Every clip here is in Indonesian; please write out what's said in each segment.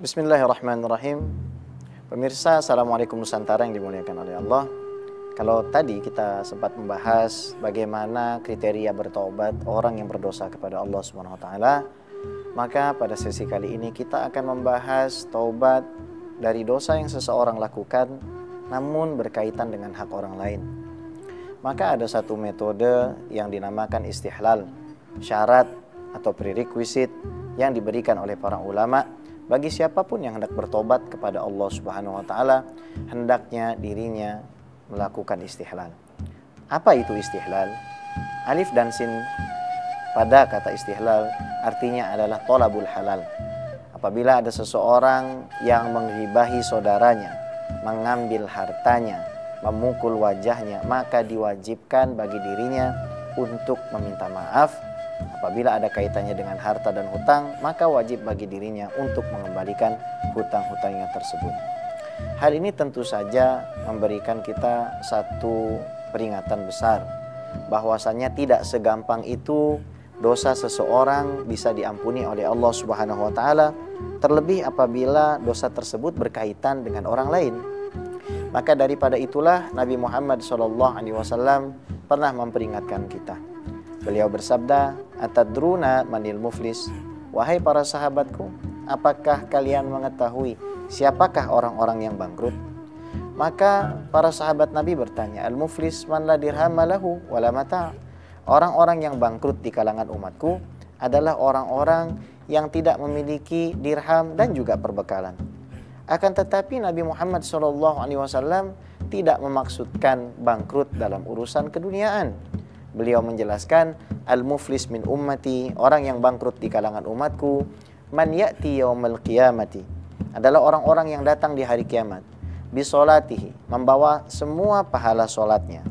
Bismillahirrahmanirrahim. Pemirsa, Assalamualaikum Nusantara yang dimuliakan oleh Allah. Kalau tadi kita sempat membahas bagaimana kriteria bertaubat orang yang berdosa kepada Allah Subhanahu wa taala, maka pada sesi kali ini kita akan membahas taubat dari dosa yang seseorang lakukan namun berkaitan dengan hak orang lain. Maka ada satu metode yang dinamakan istihlal, syarat atau prerequisite yang diberikan oleh para ulama bagi siapapun yang hendak bertobat kepada Allah Subhanahu wa taala, hendaknya dirinya melakukan istihlal. Apa itu istihlal? Alif dan sin pada kata istihlal artinya adalah thalabul halal. Apabila ada seseorang yang menghibahi saudaranya, mengambil hartanya, memukul wajahnya, maka diwajibkan bagi dirinya untuk meminta maaf. Apabila ada kaitannya dengan harta dan hutang, maka wajib bagi dirinya untuk mengembalikan hutang-hutangnya tersebut. Hal ini tentu saja memberikan kita satu peringatan besar, bahwasanya tidak segampang itu dosa seseorang bisa diampuni oleh Allah Subhanahu wa taala, terlebih apabila dosa tersebut berkaitan dengan orang lain. Maka daripada itulah Nabi Muhammad SAW pernah memperingatkan kita. Beliau bersabda, "Atadruna manil muflis?" Wahai para sahabatku, apakah kalian mengetahui siapakah orang-orang yang bangkrut? Maka para sahabat Nabi bertanya, "Al-muflis man la dirham lahu wala mata'." Orang-orang yang bangkrut di kalangan umatku adalah orang-orang yang tidak memiliki dirham dan juga perbekalan. Akan tetapi Nabi Muhammad SAW tidak memaksudkan bangkrut dalam urusan keduniaan. Beliau menjelaskan, al-muflis min ummati, orang yang bangkrut di kalangan umatku, man ya'ti yaumal qiyamati, adalah orang-orang yang datang di hari kiamat, bisolatihi, membawa semua pahala solatnya,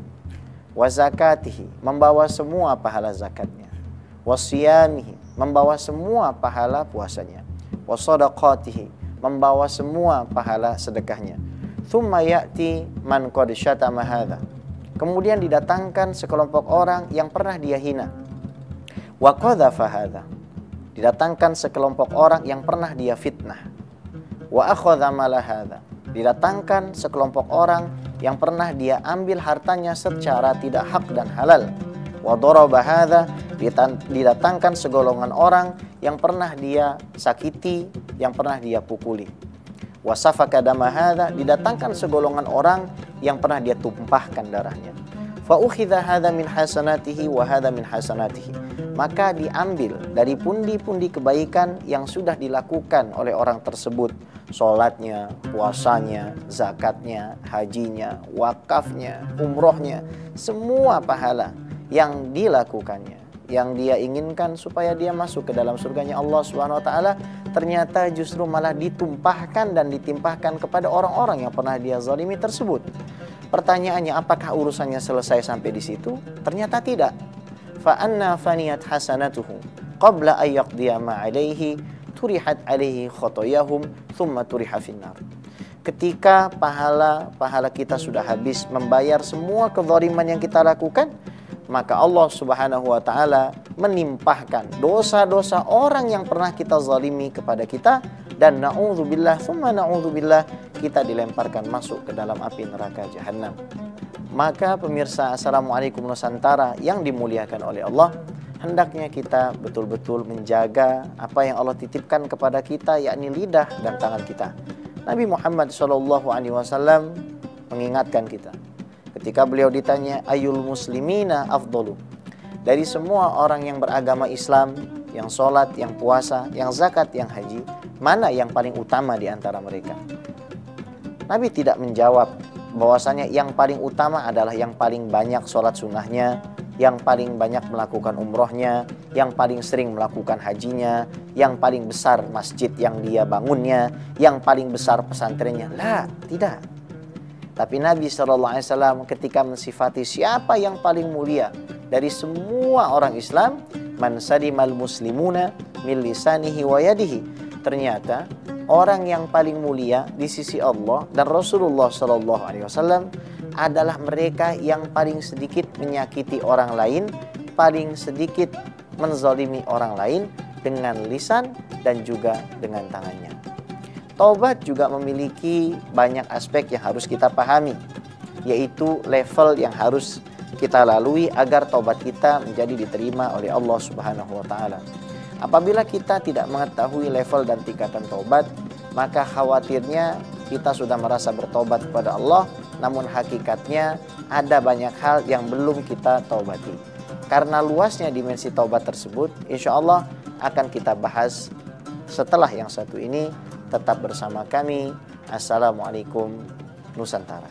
wa zakatihi, membawa semua pahala zakatnya, wa siyamihi, membawa semua pahala puasanya, wa sadaqatihi, membawa semua pahala sedekahnya, thumma ya'ti man qad syatama hadza, kemudian didatangkan sekelompok orang yang pernah dia hina, wa qadhafa hadza, didatangkan sekelompok orang yang pernah dia fitnah, wa akhadha mala hadza, didatangkan sekelompok orang yang pernah dia ambil hartanya secara tidak hak dan halal, wa daraba hadza, didatangkan segolongan orang yang pernah dia sakiti, yang pernah dia pukuli, wa safaka dama hadza, didatangkan segolongan orang yang pernah dia tumpahkan darahnya, fa ukhidha hadza min hasanatihi wa hadza min hasanatihi, maka diambil dari pundi-pundi kebaikan yang sudah dilakukan oleh orang tersebut, sholatnya, puasanya, zakatnya, hajinya, wakafnya, umrohnya, semua pahala yang dilakukannya, yang dia inginkan supaya dia masuk ke dalam surganya Allah Subhanahu wa taala, ternyata justru malah ditumpahkan dan ditimpahkan kepada orang-orang yang pernah dia zalimi tersebut. Pertanyaannya, apakah urusannya selesai sampai di situ? Ternyata tidak. Fa anna faniyat hasanatuhu qabla ay yaqdiya ma alayhi turihat alaihi khotoyahum thumma turiha finnar. Ketika pahala kita sudah habis membayar semua kezaliman yang kita lakukan, maka Allah Subhanahu wa taala menimpahkan dosa-dosa orang yang pernah kita zalimi kepada kita, dan na'udzubillah thumma na'udzubillah, kita dilemparkan masuk ke dalam api neraka jahanam. Maka pemirsa Assalamualaikum Nusantara yang dimuliakan oleh Allah, hendaknya kita betul-betul menjaga apa yang Allah titipkan kepada kita, yakni lidah dan tangan kita. Nabi Muhammad SAW mengingatkan kita ketika beliau ditanya, ayul muslimina afdalu, dari semua orang yang beragama Islam, yang sholat, yang puasa, yang zakat, yang haji, mana yang paling utama di antara mereka? Nabi tidak menjawab bahwasanya yang paling utama adalah yang paling banyak sholat sunnahnya, yang paling banyak melakukan umrohnya, yang paling sering melakukan hajinya, yang paling besar masjid yang dia bangunnya, yang paling besar pesantrennya. Lah, tidak. Tapi Nabi SAW ketika mensifati siapa yang paling mulia dari semua orang Islam, man salimal muslimuna min lisanihi wa yadihi, ternyata orang yang paling mulia di sisi Allah dan Rasulullah SAW adalah mereka yang paling sedikit menyakiti orang lain, paling sedikit menzalimi orang lain dengan lisan dan juga dengan tangannya. Taubat juga memiliki banyak aspek yang harus kita pahami, yaitu level yang harus kita lalui agar taubat kita menjadi diterima oleh Allah Subhanahu wa taala. Apabila kita tidak mengetahui level dan tingkatan taubat, maka khawatirnya kita sudah merasa bertobat kepada Allah, namun hakikatnya ada banyak hal yang belum kita taubati. Karena luasnya dimensi taubat tersebut, insya Allah akan kita bahas setelah yang satu ini. Tetap bersama kami. Assalamualaikum Nusantara.